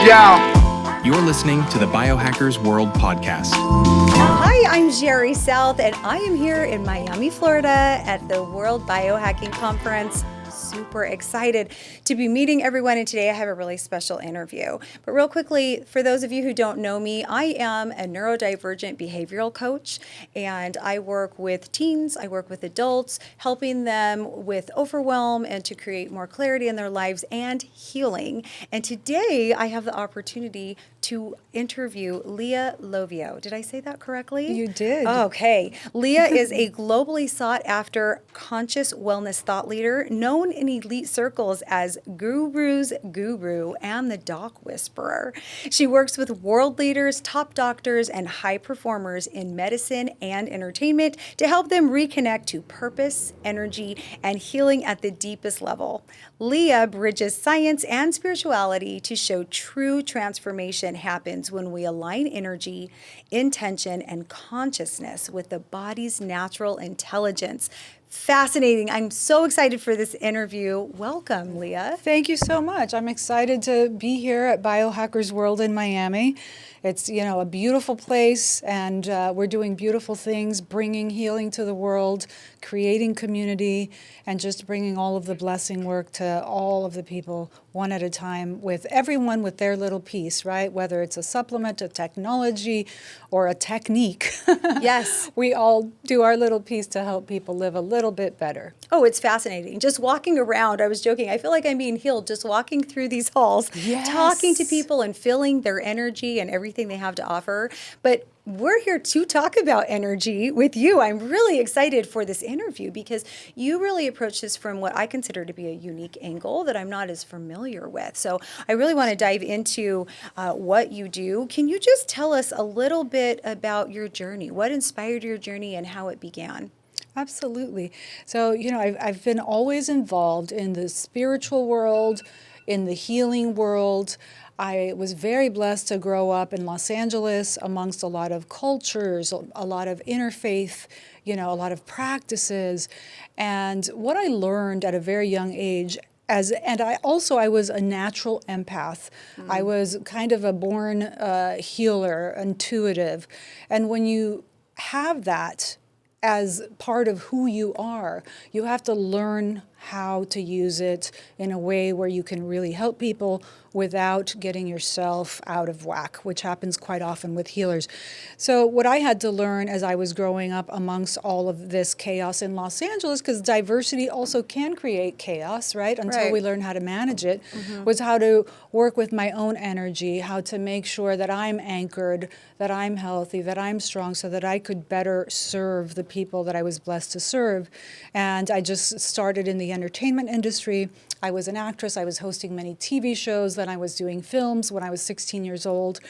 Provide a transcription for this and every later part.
Yeah. You're listening to the Biohackers World podcast. Hi, I'm Jheri South, and I am here in Miami, Florida at the World Biohacking Conference. Super excited to be meeting everyone, and today I have a really special interview. But real quickly, for those of you who don't know me, I am a neurodivergent behavioral coach, and I work with teens, I work with adults, helping them with overwhelm and to create more clarity in their lives and healing. And today I have the opportunity to interview Lea Llovio. Did I say that correctly? You did. Okay. Lea is a globally sought after conscious wellness thought leader known in elite circles as Guru's Guru and the Doc Whisperer. She works with world leaders, top doctors, and high performers in medicine and entertainment to help them reconnect to purpose, energy, and healing at the deepest level. Lea bridges science and spirituality to show true transformation happens when we align energy, intention, and consciousness with the body's natural intelligence. Fascinating. I'm so excited for this interview. Welcome, Lea. Thank you so much. I'm excited to be here at Biohackers World in Miami. It's, a beautiful place, and we're doing beautiful things, bringing healing to the world, creating community, and just bringing all of the blessing work to all of the people one at a time, with everyone with their little piece, right? Whether it's a supplement, a technology, or a technique. Yes. We all do our little piece to help people live a little bit better. Oh, it's fascinating. Just walking around, I was joking, I feel like I'm being healed just walking through these halls, Yes. talking to people and feeling their energy and everything they have to offer. But we're here to talk about energy with you. I'm really excited for this interview because you really approach this from what I consider to be a unique angle that I'm not as familiar with. So I really want to dive into what you do. Can you just tell us a little bit about your journey? What inspired your journey and how it began? Absolutely. So, I've been always involved in the spiritual world, in the healing world. I was very blessed to grow up in Los Angeles amongst a lot of cultures, a lot of interfaith, a lot of practices. And what I learned at a very young age, I was a natural empath. I was kind of a born healer, intuitive. And when you have that as part of who you are, you have to learn how to use it in a way where you can really help people without getting yourself out of whack, which happens quite often with healers. So what I had to learn as I was growing up amongst all of this chaos in Los Angeles, because diversity also can create chaos, right? Until we learn how to manage it, was how to work with my own energy, how to make sure that I'm anchored, that I'm healthy, that I'm strong, so that I could better serve the people that I was blessed to serve. And I just started in the entertainment industry. I was an actress. I was hosting many TV shows. Then I was doing films when I was 16 years old.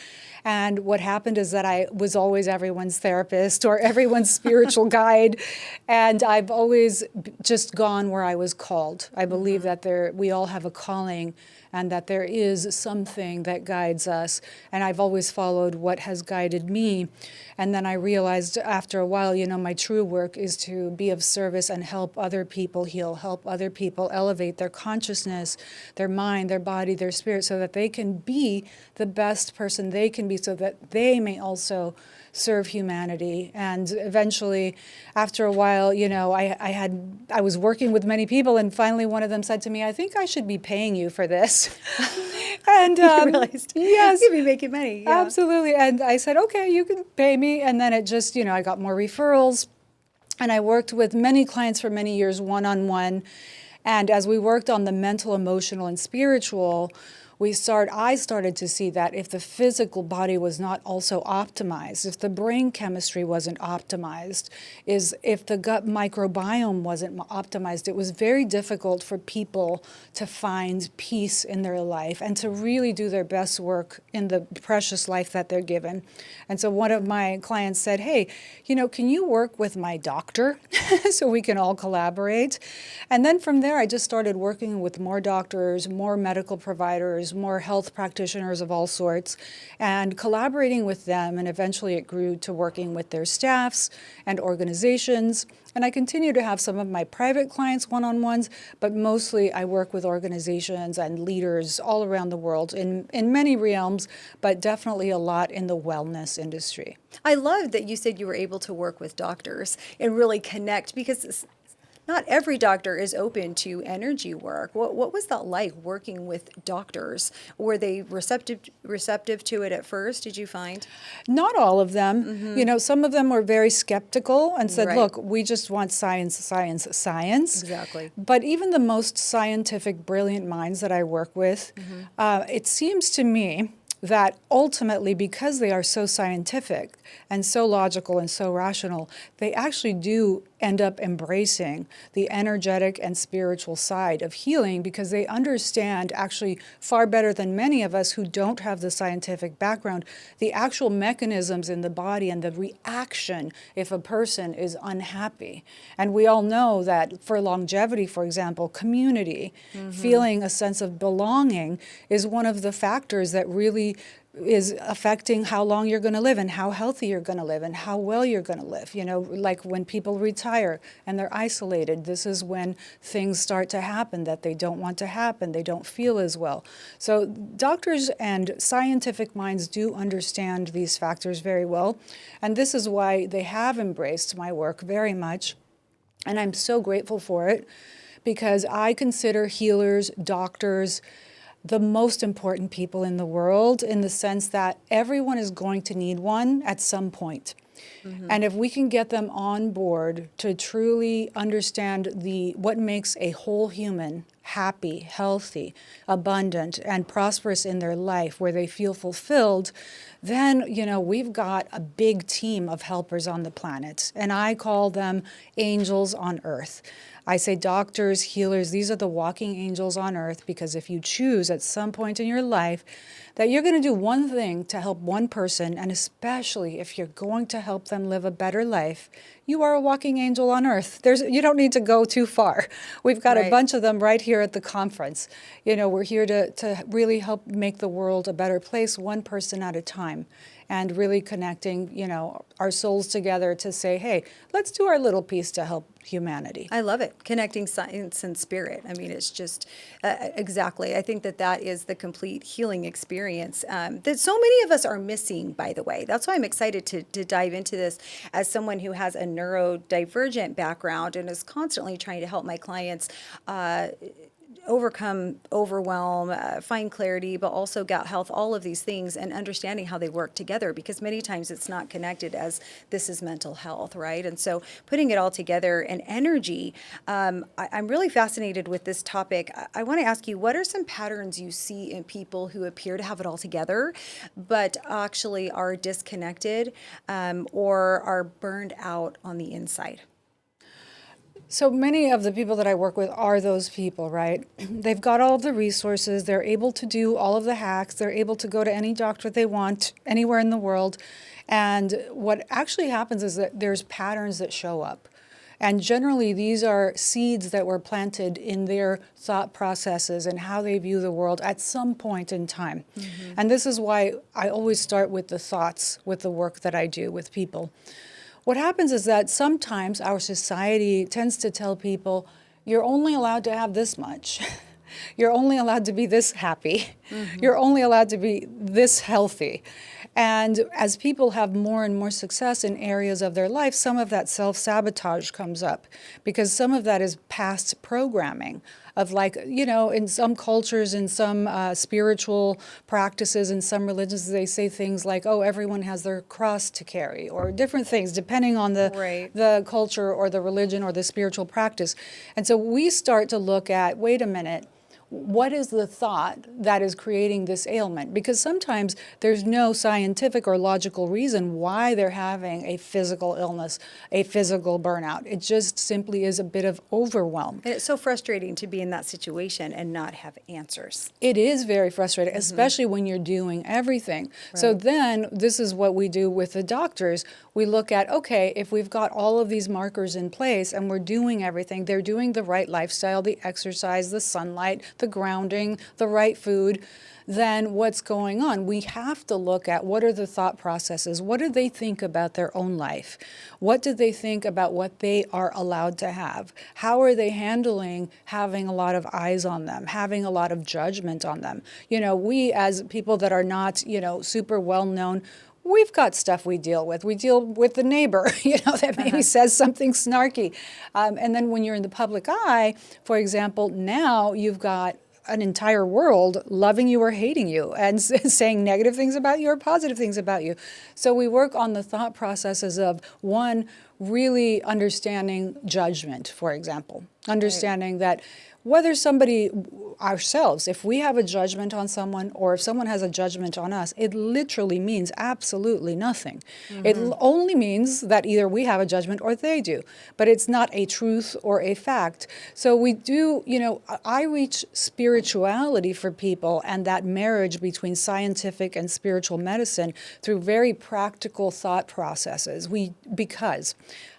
And what happened is that I was always everyone's therapist or everyone's spiritual guide. And I've always just gone where I was called. I believe that we all have a calling and that there is something that guides us. And I've always followed what has guided me. And then I realized after a while, my true work is to be of service and help other people heal, help other people elevate their consciousness, their mind, their body, their spirit, so that they can be the best person they can be, so that they may also serve humanity. And eventually, after a while, I was working with many people, and finally one of them said to me, "I think I should be paying you for this." And you realized, yes, you'd be making money. Yeah. Absolutely. And I said, "Okay, you can pay me." And then it just, I got more referrals, and I worked with many clients for many years, one-on-one. And as we worked on the mental, emotional, and spiritual, I started to see that if the physical body was not also optimized, if the brain chemistry wasn't optimized, if the gut microbiome wasn't optimized, it was very difficult for people to find peace in their life and to really do their best work in the precious life that they're given. And so one of my clients said, "Hey, can you work with my doctor so we can all collaborate?" And then from there, I just started working with more doctors, more medical providers, doctors, more health practitioners of all sorts, and collaborating with them. And eventually it grew to working with their staffs and organizations. And I continue to have some of my private clients one-on-ones, but mostly I work with organizations and leaders all around the world in many realms, but definitely a lot in the wellness industry. I love that you said you were able to work with doctors and really connect, because not every doctor is open to energy work. What was that like working with doctors? Were they receptive to it at first, did you find? Not all of them. You know, some of them were very skeptical and said, Right. look, we just want science, science, science. Exactly. But even the most scientific, brilliant minds that I work with, it seems to me that ultimately, because they are so scientific and so logical and so rational, they actually do end up embracing the energetic and spiritual side of healing, because they understand actually far better than many of us who don't have the scientific background, the actual mechanisms in the body and the reaction if a person is unhappy. And we all know that for longevity, for example, community, feeling a sense of belonging is one of the factors that really is affecting how long you're going to live and how healthy you're going to live and how well you're going to live. You know, like when people retire and they're isolated, this is when things start to happen that they don't want to happen. They don't feel as well. So doctors and scientific minds do understand these factors very well. And this is why they have embraced my work very much. And I'm so grateful for it, because I consider healers, doctors, the most important people in the world, in the sense that everyone is going to need one at some point. And if we can get them on board to truly understand what makes a whole human happy, healthy, abundant, and prosperous in their life, where they feel fulfilled, then, you know, we've got a big team of helpers on the planet. And I call them angels on earth. I say doctors, healers, these are the walking angels on earth, because if you choose at some point in your life that you're going to do one thing to help one person, and especially if you're going to help them live a better life, you are a walking angel on earth. You don't need to go too far. We've got a bunch of them right here at the conference. You know, we're here to really help make the world a better place, one person at a time, and really connecting, you know, our souls together to say, hey, let's do our little piece to help humanity. I love it. Connecting science and spirit. I mean, it's just exactly. I think that is the complete healing experience that so many of us are missing, by the way. That's why I'm excited to dive into this as someone who has a neurodivergent background and is constantly trying to help my clients overcome overwhelm, find clarity, but also gut health, all of these things, and understanding how they work together, because many times it's not connected as this is mental health, right? And so putting it all together and energy, I'm really fascinated with this topic. I want to ask you, what are some patterns you see in people who appear to have it all together, but actually are disconnected or are burned out on the inside? So many of the people that I work with are those people, right? They've got all of the resources. They're able to do all of the hacks. They're able to go to any doctor they want anywhere in the world. And what actually happens is that there's patterns that show up. And generally, these are seeds that were planted in their thought processes and how they view the world at some point in time. And this is why I always start with the thoughts with the work that I do with people. What happens is that sometimes our society tends to tell people, you're only allowed to have this much. You're only allowed to be this happy. You're only allowed to be this healthy. And as people have more and more success in areas of their life, some of that self-sabotage comes up, because some of that is past programming of, like, you know, in some cultures, in some spiritual practices, in some religions, they say things like, oh, everyone has their cross to carry, or different things depending on the culture or the religion or the spiritual practice. And so we start to look at, wait a minute, what is the thought that is creating this ailment? Because sometimes there's no scientific or logical reason why they're having a physical illness, a physical burnout. It just simply is a bit of overwhelm. And it's so frustrating to be in that situation and not have answers. It is very frustrating, especially when you're doing everything. Right. So then this is what we do with the doctors. We look at, okay, if we've got all of these markers in place and we're doing everything, they're doing the right lifestyle, the exercise, the sunlight, the grounding, the right food, then what's going on? We have to look at what are the thought processes? What do they think about their own life? What do they think about what they are allowed to have? How are they handling having a lot of eyes on them, having a lot of judgment on them? We as people that are not, super well known, we've got stuff we deal with. We deal with the neighbor, that maybe says something snarky. And then when you're in the public eye, for example, now you've got an entire world loving you or hating you and saying negative things about you or positive things about you. So we work on the thought processes of, one, really understanding judgment, for example, understanding that whether somebody, ourselves, if we have a judgment on someone or if someone has a judgment on us, it literally means absolutely nothing. It only means that either we have a judgment or they do, but it's not a truth or a fact. So we do, I reach spirituality for people and that marriage between scientific and spiritual medicine through very practical thought processes. Because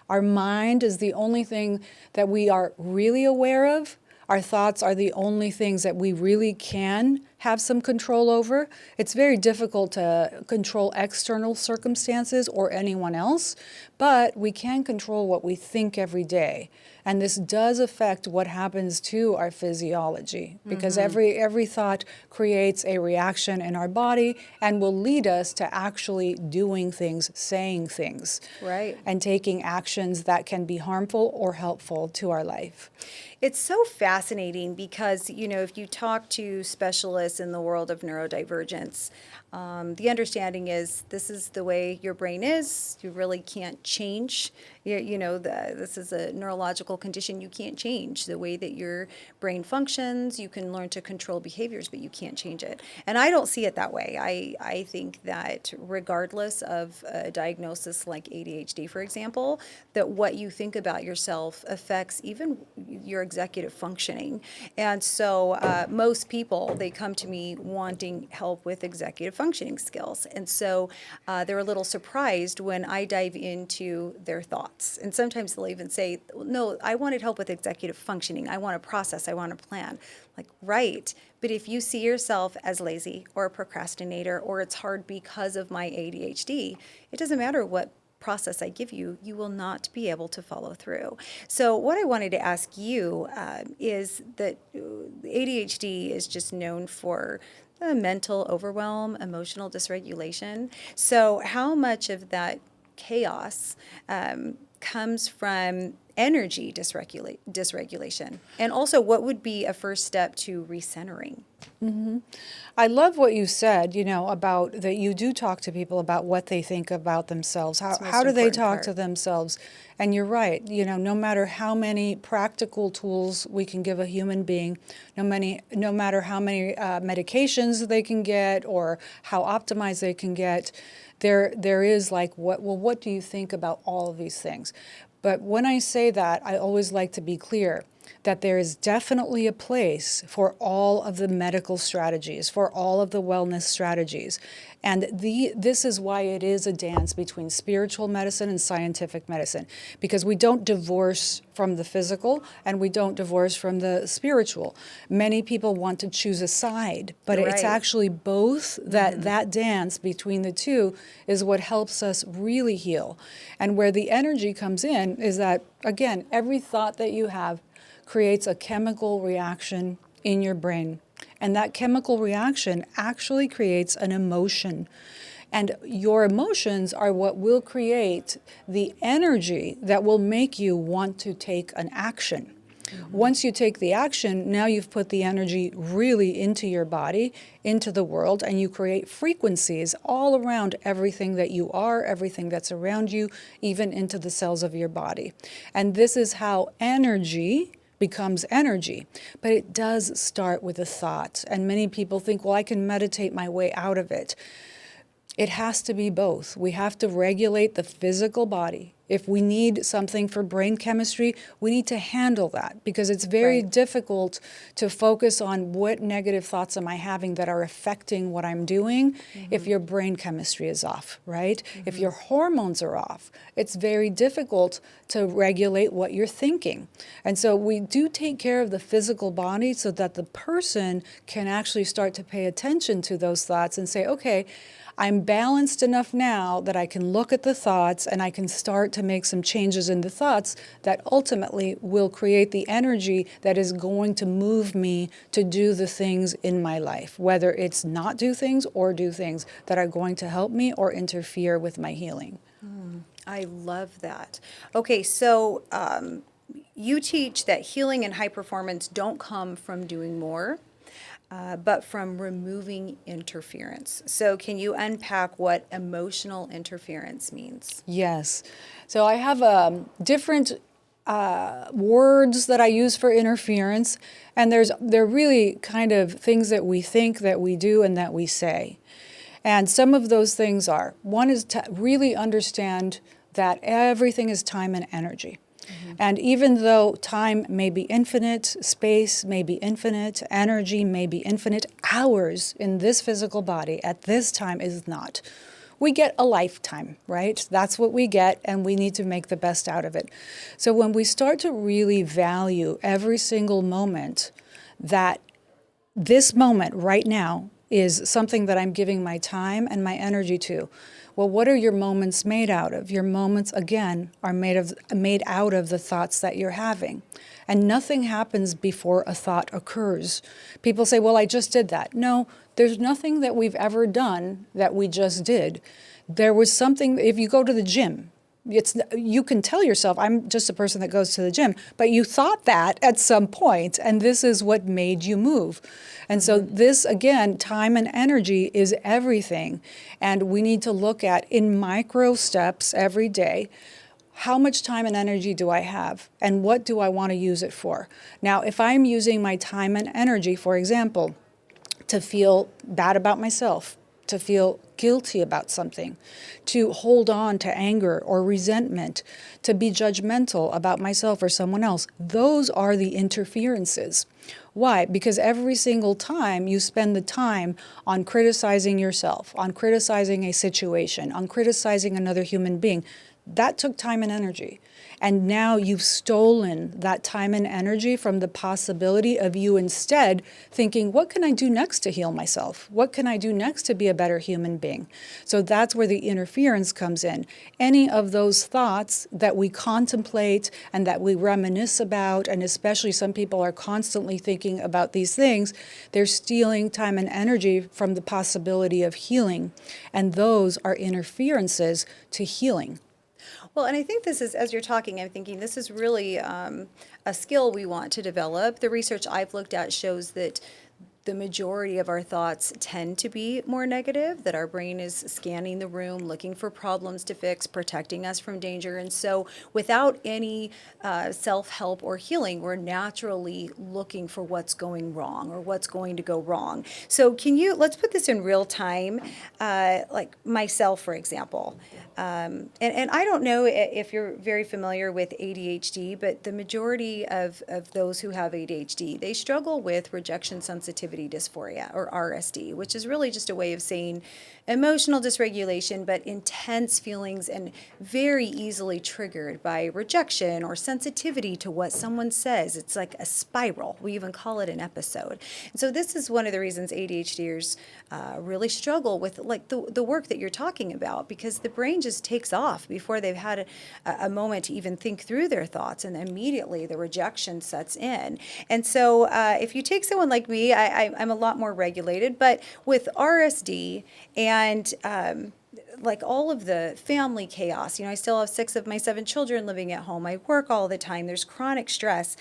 our mind is the only thing that we are really aware of. Our thoughts are the only things that we really can have some control over. It's very difficult to control external circumstances or anyone else, but we can control what we think every day. And this does affect what happens to our physiology, because every thought creates a reaction in our body and will lead us to actually doing things, saying things, right, and taking actions that can be harmful or helpful to our life. It's so fascinating because, if you talk to specialists in the world of neurodivergence, the understanding is this is the way your brain is. You really can't change. This is a neurological condition. You can't change the way that your brain functions. You can learn to control behaviors, but you can't change it. And I don't see it that way. I think that regardless of a diagnosis like ADHD, for example, that what you think about yourself affects even your executive functioning. And so most people, they come to me wanting help with executive functioning skills. And so they're a little surprised when I dive into their thoughts. And sometimes they'll even say, no, I wanted help with executive functioning. I want to process. I want to plan. Like, right. But if you see yourself as lazy or a procrastinator or it's hard because of my ADHD, it doesn't matter what process I give you, you will not be able to follow through. So what I wanted to ask you is that ADHD is just known for mental overwhelm, emotional dysregulation. So how much of that chaos comes from energy dysregulation? And also, what would be a first step to recentering? I love what you said, about that you do talk to people about what they think about themselves. How do they talk to themselves? And you're right, no matter how many practical tools we can give a human being, no matter how many medications they can get or how optimized they can get, there is like, what do you think about all of these things? But when I say that, I always like to be clear that there is definitely a place for all of the medical strategies, for all of the wellness strategies. And this is why it is a dance between spiritual medicine and scientific medicine, because we don't divorce from the physical and we don't divorce from the spiritual. Many people want to choose a side, but it's actually both. That dance between the two is what helps us really heal. And where the energy comes in is that, again, every thought that you have creates a chemical reaction in your brain. And that chemical reaction actually creates an emotion. And your emotions are what will create the energy that will make you want to take an action. Once you take the action, now you've put the energy really into your body, into the world, and you create frequencies all around everything that you are, everything that's around you, even into the cells of your body. And this is how energy becomes energy. But it does start with a thought. And many people think, well, I can meditate my way out of it. It has to be both. We have to regulate the physical body. If we need something for brain chemistry, we need to handle that, because it's very difficult to focus on what negative thoughts am I having that are affecting what I'm doing if your brain chemistry is off, right? If your hormones are off, it's very difficult to regulate what you're thinking. And so we do take care of the physical body so that the person can actually start to pay attention to those thoughts and say, okay, I'm balanced enough now that I can look at the thoughts and I can start to make some changes in the thoughts that ultimately will create the energy that is going to move me to do the things in my life, whether it's not do things or do things that are going to help me or interfere with my healing. I love that. Okay, so you teach that healing and high performance don't come from doing more, but from removing interference. So can you unpack what emotional interference means? Yes. So I have different words that I use for interference, and they're really kind of things that we think, that we do, and that we say. And some of those things are, one is to really understand that everything is time and energy. And even though time may be infinite, space may be infinite, energy may be infinite, hours in this physical body at this time is not. We get a lifetime, right? That's what we get, and we need to make the best out of it. So when we start to really value every single moment, that this moment right now is something that I'm giving my time and my energy to. Well, what are your moments made out of? Your moments, again, are made out of the thoughts that you're having. And nothing happens before a thought occurs. People say, well, I just did that. No, there's nothing that we've ever done that we just did. There was something, if you go to the gym, you can tell yourself, I'm just a person that goes to the gym, but you thought that at some point, and this is what made you move. And so this, again, time and energy is everything. And we need to look at, in micro steps every day, how much time and energy do I have, and what do I want to use it for? Now, if I'm using my time and energy, for example, to feel bad about myself, to feel guilty about something, to hold on to anger or resentment, to be judgmental about myself or someone else, those are the interferences. Why? Because every single time you spend the time on criticizing yourself, on criticizing a situation, on criticizing another human being, that took time and energy. And now you've stolen that time and energy from the possibility of you instead thinking, what can I do next to heal myself? What can I do next to be a better human being? So that's where the interference comes in. Any of those thoughts that we contemplate and that we reminisce about, and especially some people are constantly thinking about these things, they're stealing time and energy from the possibility of healing. And those are interferences to healing. Well, and I think this is, as you're talking, I'm thinking this is really a skill we want to develop. The research I've looked at shows that the majority of our thoughts tend to be more negative, that our brain is scanning the room, looking for problems to fix, protecting us from danger. And so without any self-help or healing, we're naturally looking for what's going wrong or what's going to go wrong. So let's put this in real time, like myself, for example. And I don't know if you're very familiar with ADHD, but the majority of those who have ADHD, they struggle with rejection sensitivity dysphoria, or RSD, which is really just a way of saying emotional dysregulation, but intense feelings and very easily triggered by rejection or sensitivity to what someone says. It's like a spiral. We even call it an episode. And so this is one of the reasons ADHDers really struggle with like the work that you're talking about, because the brain just takes off before they've had a moment to even think through their thoughts, and immediately the rejection sets in. And so if you take someone like me, I'm a lot more regulated, but with RSD and like all of the family chaos, I still have 6 of my 7 children living at home. I work all the time. There's chronic stress.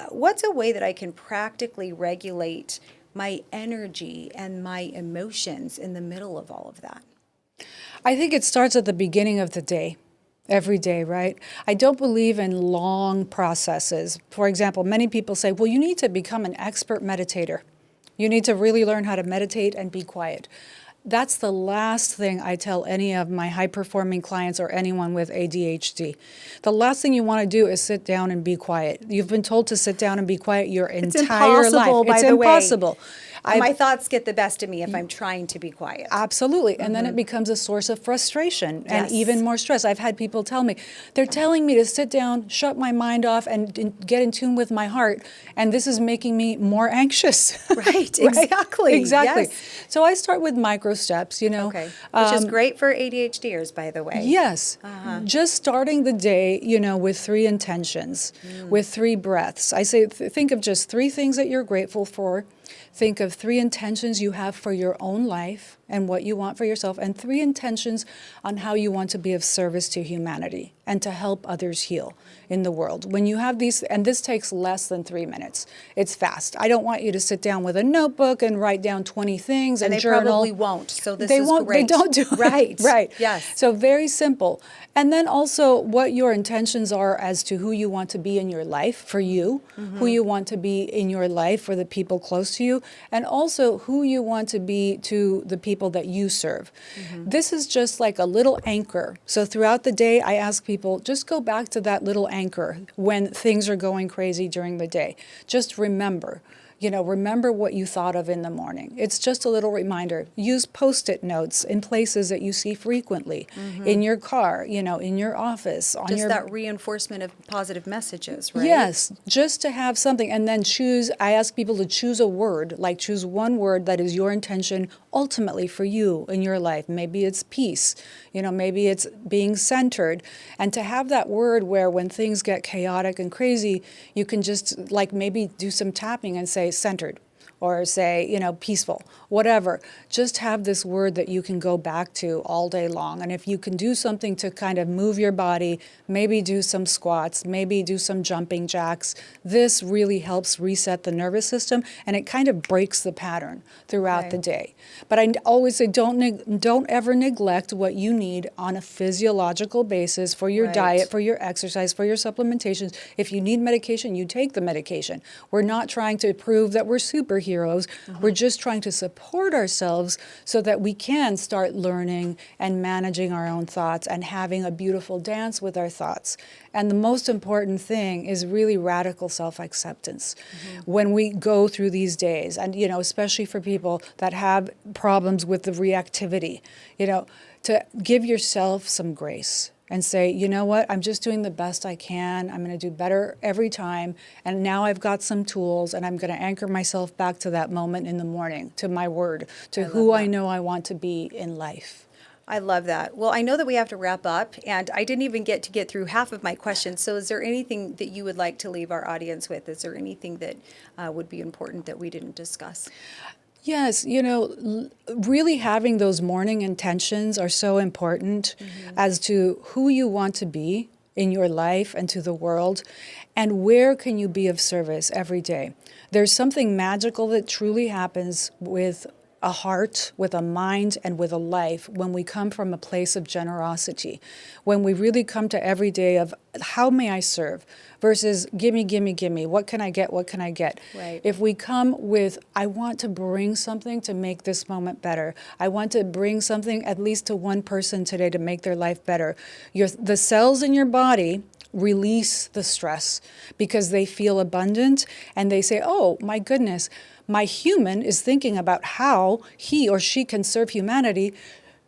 What's a way that I can practically regulate my energy and my emotions in the middle of all of that? I think it starts at the beginning of the day. Every day, right? I don't believe in long processes. For example, many people say, well, you need to become an expert meditator. You need to really learn how to meditate and be quiet. that's the last thing I tell any of my high-performing clients or anyone with ADHD. The last thing you want to do is sit down and be quiet. You've been told to sit down and be quiet your entire life. By It's the way. impossible. My thoughts get the best of me if I'm trying to be quiet. Absolutely. And then it becomes a source of frustration and Yes. even more stress. I've had people tell me, they're telling me to sit down, shut my mind off, and get in tune with my heart. And this is making me more anxious. Right, exactly. Exactly. Yes. So I start with micro steps, you know. Okay, which is great for ADHDers, by the way. Yes. Just starting the day, you know, with 3 intentions, with 3 breaths. I say, think of just 3 things that you're grateful for. Think of 3 intentions you have for your own life and what you want for yourself, and 3 intentions on how you want to be of service to humanity and to help others heal in the world. When you have these, and this takes less than 3 minutes, it's fast. I don't want you to sit down with a notebook and write down 20 things and they journal. probably won't, so this they is won't, great. They don't do it. Right. Right. Yes. So very simple. And then also what your intentions are as to who you want to be in your life for you, who you want to be in your life for the people close to you, and also who you want to be to the people that you serve. This is just like a little anchor. So throughout the day, I ask people, just go back to that little anchor when things are going crazy during the day. Just remember. You know, remember what you thought of in the morning. It's just a little reminder. Use Post-it notes in places that you see frequently, in your car, you know, in your office, on Just your... that reinforcement of positive messages, right? Yes, just to have something, and then choose, I ask people to choose a word, like choose one word that is your intention ultimately for you in your life. Maybe it's peace, you know, maybe it's being centered, and to have that word where when things get chaotic and crazy, you can just like maybe do some tapping and say centered, or say, you know, peaceful, whatever. Just have this word that you can go back to all day long. And if you can do something to kind of move your body, maybe do some squats, maybe do some jumping jacks, this really helps reset the nervous system, and it kind of breaks the pattern throughout the day. But I always say don't ever neglect what you need on a physiological basis for your diet, for your exercise, for your supplementations. If you need medication, you take the medication. We're not trying to prove that we're superheroes. We're just trying to support ourselves so that we can start learning and managing our own thoughts and having a beautiful dance with our thoughts. And the most important thing is really radical self-acceptance. When we go through these days, and you know, especially for people that have problems with the reactivity, you know, to give yourself some grace. And say, you know what, I'm just doing the best I can. I'm going to do better every time. And now I've got some tools, and I'm going to anchor myself back to that moment in the morning, to my word, to who I know I want to be in life. I love that. Well, I know that we have to wrap up, and I didn't even get through half of my questions. So is there anything that you would like to leave our audience with? Is there anything that would be important that we didn't discuss? Yes, you know, really having those morning intentions are so important as to who you want to be in your life and to the world, and where can you be of service every day. There's something magical that truly happens with a heart, with a mind, and with a life when we come from a place of generosity, when we really come to every day of how may I serve versus gimme, gimme, gimme, what can I get, what can I get? Right. If we come with, I want to bring something to make this moment better. I want to bring something at least to one person today to make their life better. The cells in your body release the stress because they feel abundant, and they say, oh my goodness, my human is thinking about how he or she can serve humanity.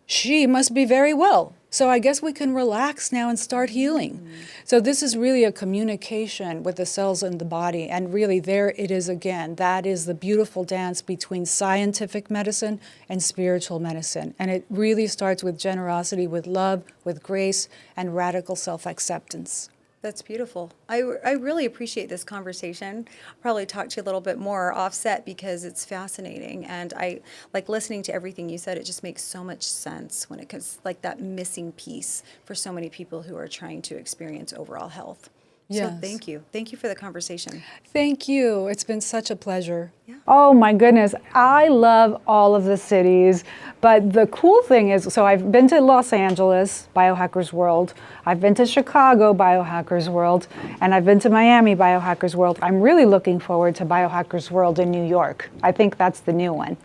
She must be very well. So I guess we can relax now and start healing. So this is really a communication with the cells in the body. And really there it is again. That is the beautiful dance between scientific medicine and spiritual medicine. And it really starts with generosity, with love, with grace, and radical self-acceptance. That's beautiful. I really appreciate this conversation. I'll probably talk to you a little bit more offset because it's fascinating. And I like listening to everything you said. It just makes so much sense when it comes like that missing piece for so many people who are trying to experience overall health. Yes. So thank you. Thank you for the conversation. Thank you. It's been such a pleasure. Yeah. Oh my goodness. I love all of the cities. But the cool thing is, so I've been to Los Angeles, Biohackers World. I've been to Chicago, Biohackers World. And I've been to Miami, Biohackers World. I'm really looking forward to Biohackers World in New York. I think that's the new one.